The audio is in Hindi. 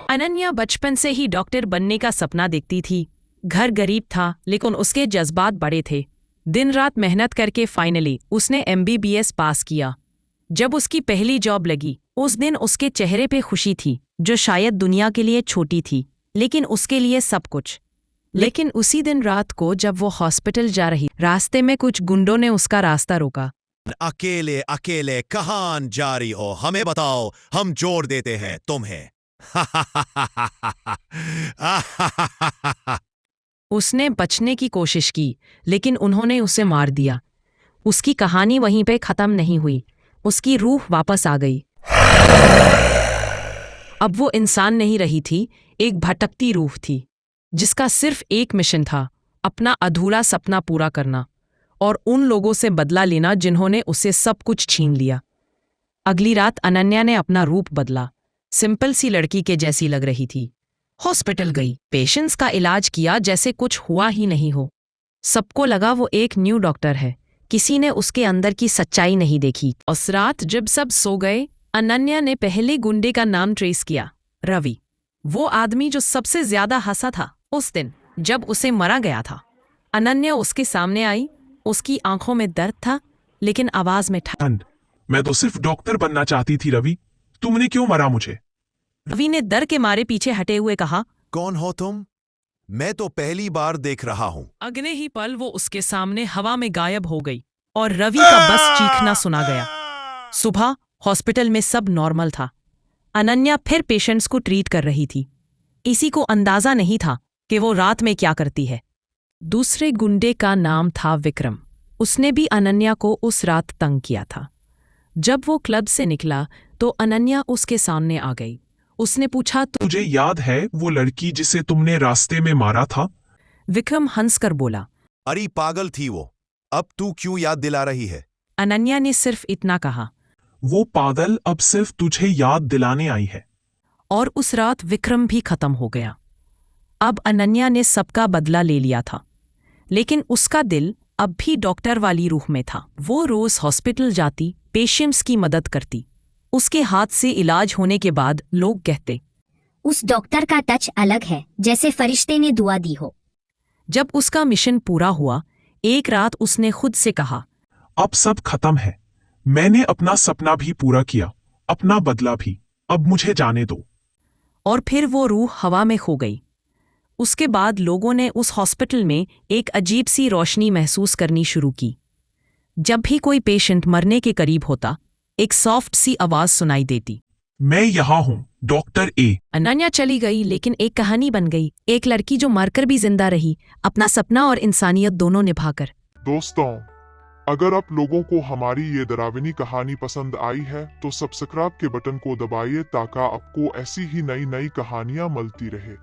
अनन्या बचपन से ही डॉक्टर बनने का सपना देखती थी। घर गरीब था लेकिन उसके जज्बात बड़े थे। दिन रात मेहनत करके फाइनली उसने एमबीबीएस पास किया। जब उसकी पहली जॉब लगी उस दिन उसके चेहरे पे खुशी थी, जो शायद दुनिया के लिए छोटी थी लेकिन उसके लिए सब कुछ। लेकिन उसी दिन रात को जब वो हॉस्पिटल जा रही, रास्ते में कुछ गुंडों ने उसका रास्ता रोका। अकेले अकेले कहाँ जा रही हो? हमें बताओ, हम जोड़ देते हैं तुम्हें। उसने बचने की कोशिश की लेकिन उन्होंने उसे मार दिया। उसकी कहानी वहीं पे खत्म नहीं हुई, उसकी रूह वापस आ गई। अब वो इंसान नहीं रही थी, एक भटकती रूह थी जिसका सिर्फ एक मिशन था, अपना अधूरा सपना पूरा करना और उन लोगों से बदला लेना जिन्होंने उसे सब कुछ छीन लिया। अगली रात अनन्या ने अपना रूप बदला। सिंपल सी लड़की के जैसी लग रही थी। हॉस्पिटल गई, पेशेंट्स का इलाज किया जैसे कुछ हुआ ही नहीं हो। सबको लगा वो एक न्यू डॉक्टर है, किसी ने उसके अंदर की सच्चाई नहीं देखी। उस रात जब सब सो गए, अनन्या ने पहले गुंडे का नाम ट्रेस किया, रवि। वो आदमी जो सबसे ज्यादा हंसा था उस दिन जब उसे मरा गया था। अनन्या उसके सामने आई, उसकी आंखों में दर्द था लेकिन आवाज में ठंड। मैं तो सिर्फ डॉक्टर बनना चाहती थी रवि, तुमने क्यों मरा मुझे? रवि ने डर के मारे पीछे हटे हुए कहा, कौन हो तुम? मैं तो पहली बार देख रहा हूं। अगले ही पल वो उसके सामने हवा में गायब हो गई और रवि का बस चीखना सुना गया। सुबह हॉस्पिटल में सब नॉर्मल था। अनन्या फिर पेशेंट्स को ट्रीट कर रही थी। इसी को अंदाजा नहीं था कि वो रात में क्या करती है। दूसरे गुंडे का नाम था विक्रम। उसने भी अनन्या को उस रात तंग किया था। जब वो क्लब से निकला तो अनन्या उसके सामने आ गई। उसने पूछा, तुझे याद है वो लड़की जिसे तुमने रास्ते में मारा था? विक्रम हंसकर बोला, अरे पागल थी वो, अब तू क्यों याद दिला रही है? अनन्या ने सिर्फ इतना कहा, वो पागल अब सिर्फ तुझे याद दिलाने आई है। और उस रात विक्रम भी खत्म हो गया। अब अनन्या ने सबका बदला ले लिया था लेकिन उसका दिल अब भी डॉक्टर वाली रूह में था। वो रोज हॉस्पिटल जाती, पेशेंट्स की मदद करती। उसके हाथ से इलाज होने के बाद लोग कहते, उस डॉक्टर का टच अलग है, जैसे फरिश्ते ने दुआ दी हो। जब उसका मिशन पूरा हुआ, एक रात उसने खुद से कहा, अब सब खत्म है, मैंने अपना सपना भी पूरा किया, अपना बदला भी, अब मुझे जाने दो। और फिर वो रूह हवा में खो गई। उसके बाद लोगों ने उस हॉस्पिटल में एक अजीब सी रोशनी महसूस करनी शुरू की। जब भी कोई पेशेंट मरने के करीब होता, एक सॉफ्ट सी आवाज सुनाई देती, मैं यहाँ हूँ, डॉक्टर ए। अनन्या चली गई लेकिन एक कहानी बन गई, एक लड़की जो मरकर भी जिंदा रही, अपना सपना और इंसानियत दोनों निभाकर। दोस्तों, अगर आप लोगों को हमारी ये डरावनी कहानी पसंद आई है तो सब्सक्राइब के बटन को दबाइए ताकि आपको ऐसी ही नई नई कहानियां मिलती रहे।